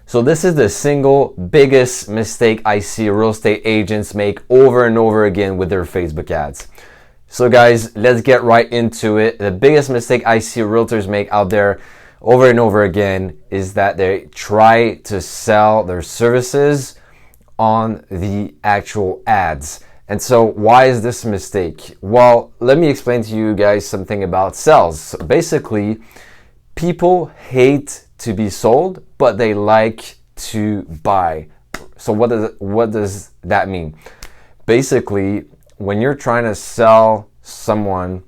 So this is the single biggest mistake I see real estate agents make over and over again with their Facebook ads. So guys, let's get right into it. The biggest mistake I see realtors make out there over and over again is that they try to sell their services on the actual ads. And so why is this a mistake? Well, let me explain to you guys something about sales. So basically, people hate to be sold, but they like to buy. So what does that mean? Basically, when you're trying to sell someone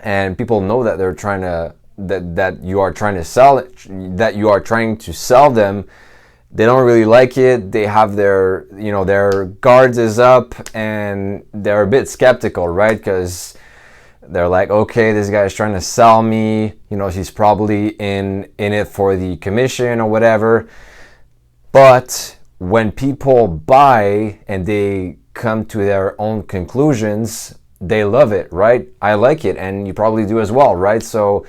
and people know that they're trying to that you are trying to sell it, that you are trying to sell them, they don't really like it. They have their their guards is up and they're a bit skeptical, right? Because they're like, okay, this guy's trying to sell me, he's probably in it for the commission or whatever. But when people buy and they come to their own conclusions, they love it, right? I like it, and you probably do as well, right? So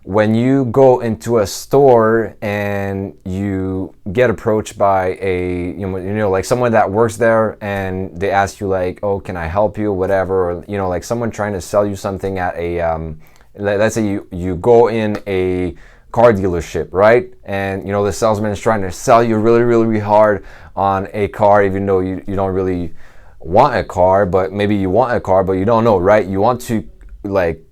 when you go into a store and you get approached by a like someone that works there and they ask you like, oh, can I help you, whatever, or like someone trying to sell you something at a let's say you go in a car dealership, right? And the salesman is trying to sell you really hard on a car, even though you don't really want a car, but maybe you want a car, but you don't know, right? You want to like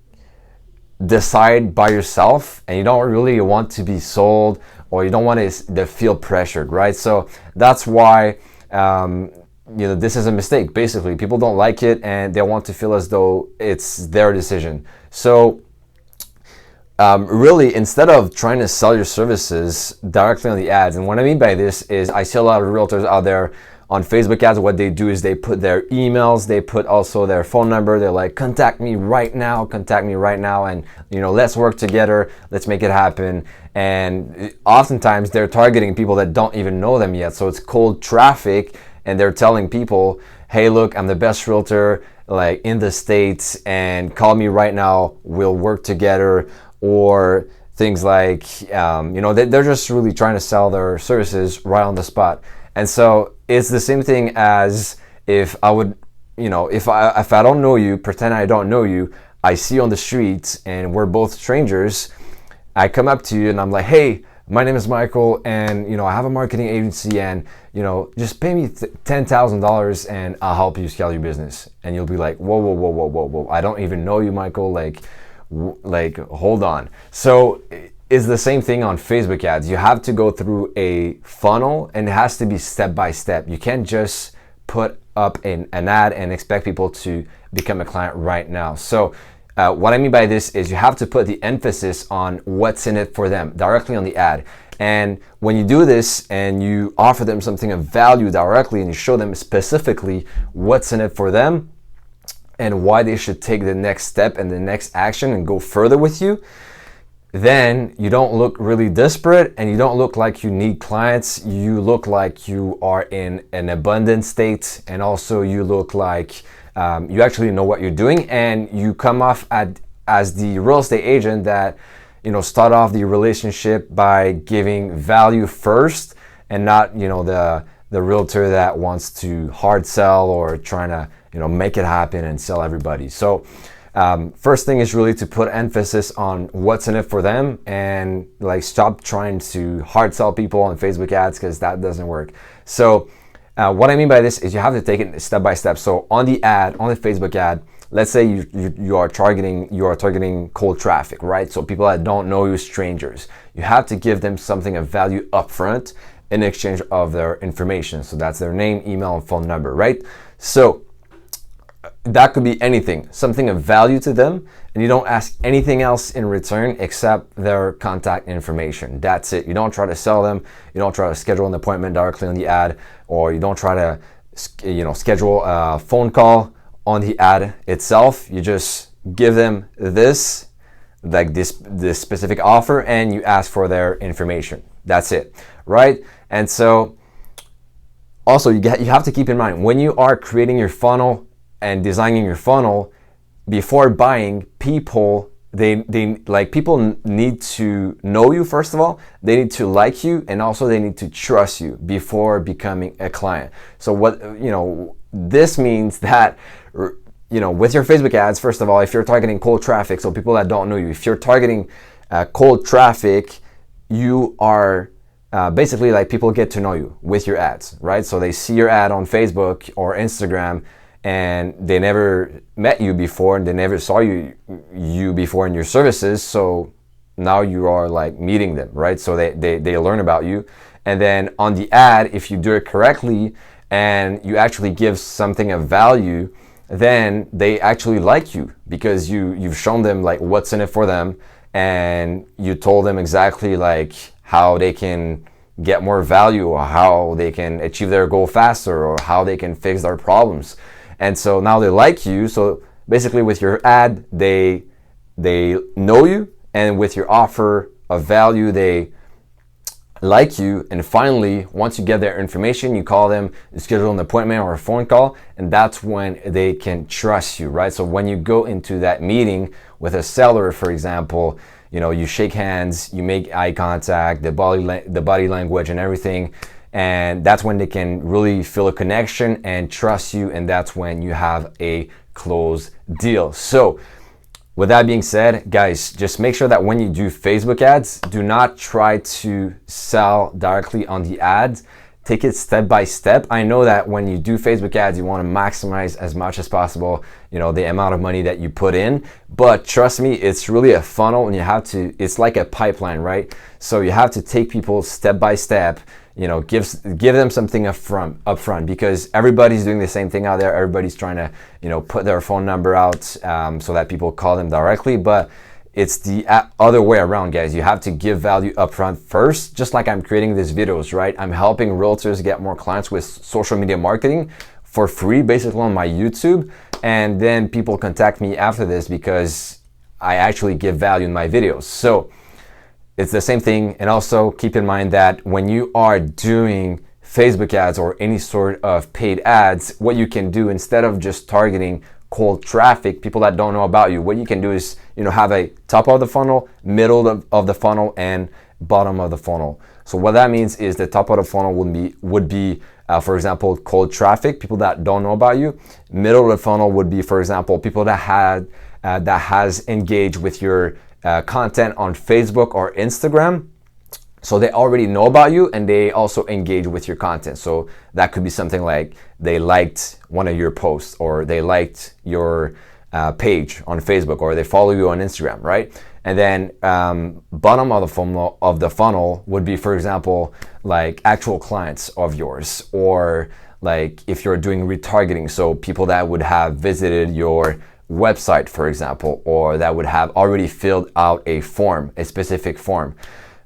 decide by yourself, and you don't really want to be sold, or you don't want to feel pressured, right? So that's why this is a mistake. Basically, people don't like it and they want to feel as though it's their decision. So really, instead of trying to sell your services directly on the ads, and what I mean by this is I see a lot of realtors out there on Facebook ads. What they do is they put their emails, they put also their phone number. They're like, contact me right now, and let's work together, let's make it happen. And oftentimes they're targeting people that don't even know them yet. So it's cold traffic, and they're telling people, hey, look, I'm the best realtor like in the States, and call me right now, we'll work together. Or things like, they're just really trying to sell their services right on the spot. And so it's the same thing as if I would, if I don't know you, pretend I don't know you, I see you on the streets and we're both strangers, I come up to you and I'm like, hey, my name is Michael, and I have a marketing agency, and just pay me $10,000 and I'll help you scale your business. And you'll be like, whoa, I don't even know you, Michael, like hold on. So it's the same thing on Facebook ads. You have to go through a funnel, and it has to be step by step. You can't just put up an ad and expect people to become a client right now. So what I mean by this is you have to put the emphasis on what's in it for them directly on the ad. And when you do this and you offer them something of value directly, and you show them specifically what's in it for them and why they should take the next step and the next action and go further with you, then you don't look really desperate, and you don't look like you need clients. You look like you are in an abundant state, and also you look like you actually know what you're doing, and you come off as the real estate agent that start off the relationship by giving value first, and not the realtor that wants to hard sell or trying to make it happen and sell everybody. So first thing is really to put emphasis on what's in it for them, and like stop trying to hard sell people on Facebook ads, because that doesn't work. So what I mean by this is you have to take it step by step. So on the ad, on the Facebook ad, let's say you are targeting cold traffic, right? So people that don't know you, strangers. You have to give them something of value upfront in exchange of their information. So that's their name, email, and phone number, right? So that could be anything, something of value to them, and you don't ask anything else in return except their contact information. That's it. You don't try to sell them. You don't try to schedule an appointment directly on the ad, or you don't try to schedule a phone call on the ad itself. You just give them this specific offer, and you ask for their information. That's it, right? And so also you have to keep in mind, when you are creating your funnel and designing your funnel, before buying, people they like people need to know you. First of all, they need to like you, and also they need to trust you before becoming a client. So what, this means that, with your Facebook ads, first of all, if you're targeting cold traffic, so people that don't know you, if you're targeting cold traffic, you are basically like people get to know you with your ads, right? So they see your ad on Facebook or Instagram, and they never met you before, and they never saw you before in your services. So now you are like meeting them, right? So they learn about you. And then on the ad, if you do it correctly and you actually give something of value, then they actually like you because you've shown them like what's in it for them, and you told them exactly like how they can get more value, or how they can achieve their goal faster, or how they can fix their problems. And so now they like you. So basically with your ad, they know you, and with your offer of value, they like you. And finally, once you get their information, you call them, you schedule an appointment or a phone call, and that's when they can trust you, right? So when you go into that meeting with a seller, for example, you shake hands, you make eye contact, the body language and everything, and that's when they can really feel a connection and trust you, and that's when you have a closed deal. So with that being said, guys, just make sure that when you do Facebook ads, do not try to sell directly on the ads. Take it step by step. I know that when you do Facebook ads, you want to maximize as much as possible, the amount of money that you put in. But trust me, it's really a funnel, and it's like a pipeline, right? So you have to take people step by step, give them something upfront, because everybody's doing the same thing out there. Everybody's trying to, put their phone number out so that people call them directly. But it's the other way around, guys. You have to give value upfront first, just like I'm creating these videos, right? I'm helping realtors get more clients with social media marketing for free, basically on my YouTube. And then people contact me after this because I actually give value in my videos. So it's the same thing. And also keep in mind that when you are doing Facebook ads or any sort of paid ads, what you can do, instead of just targeting cold traffic, people that don't know about you, what you can do is, have a top of the funnel, middle of the funnel, and bottom of the funnel. So what that means is the top of the funnel would be for example, cold traffic, people that don't know about you. Middle of the funnel would be, for example, people that has engaged with your content on Facebook or Instagram. So they already know about you, and they also engage with your content. So that could be something like they liked one of your posts, or they liked your page on Facebook, or they follow you on Instagram, right? And then bottom of the funnel would be, for example, like actual clients of yours, or like if you're doing retargeting, so people that would have visited your website, for example, or that would have already filled out a specific form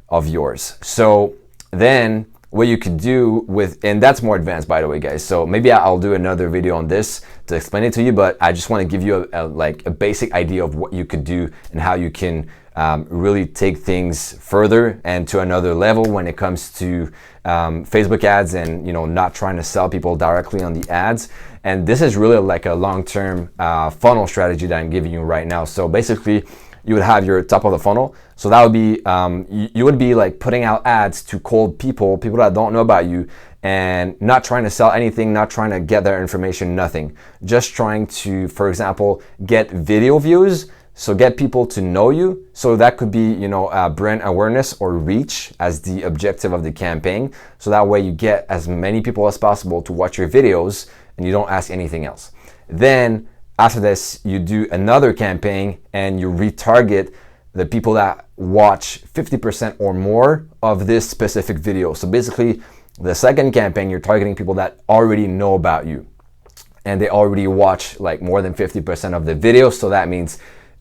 of yours. So then what you could do and that's more advanced, by the way, guys. So maybe I'll do another video on this to explain it to you, but I just want to give you a basic idea of what you could do and how you can really take things further and to another level when it comes to Facebook ads, and not trying to sell people directly on the ads. And this is really like a long-term funnel strategy that I'm giving you right now. So basically, you would have your top of the funnel. So that would be, you would be like putting out ads to cold people that don't know about you, and not trying to sell anything, not trying to get their information, nothing. Just trying to, for example, get video views. So get people to know you. So that could be, brand awareness or reach as the objective of the campaign. So that way you get as many people as possible to watch your videos, and you don't ask anything else. Then after this, you do another campaign and you retarget the people that watch 50% or more of this specific video. So basically, the second campaign, you're targeting people that already know about you, and they already watch like more than 50% of the video. So that means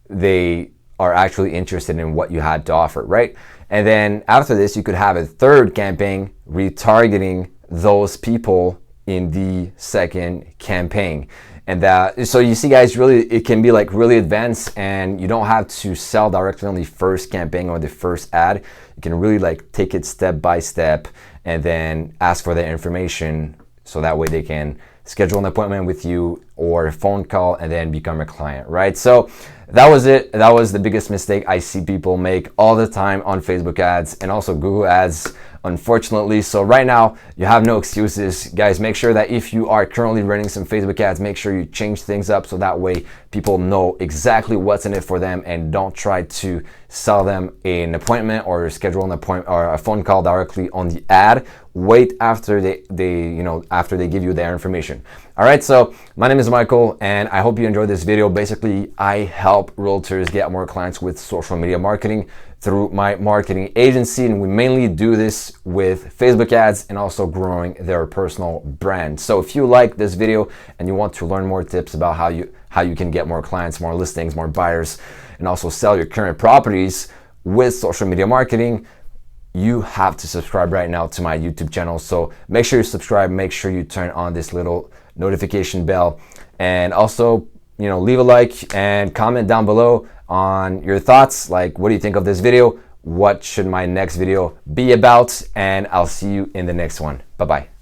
they are actually interested in what you had to offer, right? And then after this, you could have a third campaign retargeting those people in the second campaign. And so you see, guys, really it can be like really advanced, and you don't have to sell directly on the first campaign or the first ad. You can really like take it step by step and then ask for their information, so that way they can schedule an appointment with you or a phone call and then become a client, right? So that was it. That was the biggest mistake I see people make all the time on Facebook ads and also Google ads, unfortunately. So right now you have no excuses, guys. Make sure that if you are currently running some Facebook ads, make sure you change things up so that way people know exactly what's in it for them and don't try to sell them an appointment or schedule an appointment or a phone call directly on the ad. Wait after after they give you their information. All right, so my name is Michael and I hope you enjoyed this video. Basically, I help realtors get more clients with social media marketing through my marketing agency, and we mainly do this with Facebook ads and also growing their personal brand. So if you like this video and you want to learn more tips about how you can get more clients, more listings, more buyers, and also sell your current properties with social media marketing, you have to subscribe right now to my YouTube channel. So make sure you subscribe, make sure you turn on this little notification bell, and also leave a like and comment down below on your thoughts. Like, what do you think of this video? What should my next video be about? And I'll see you in the next one. Bye bye.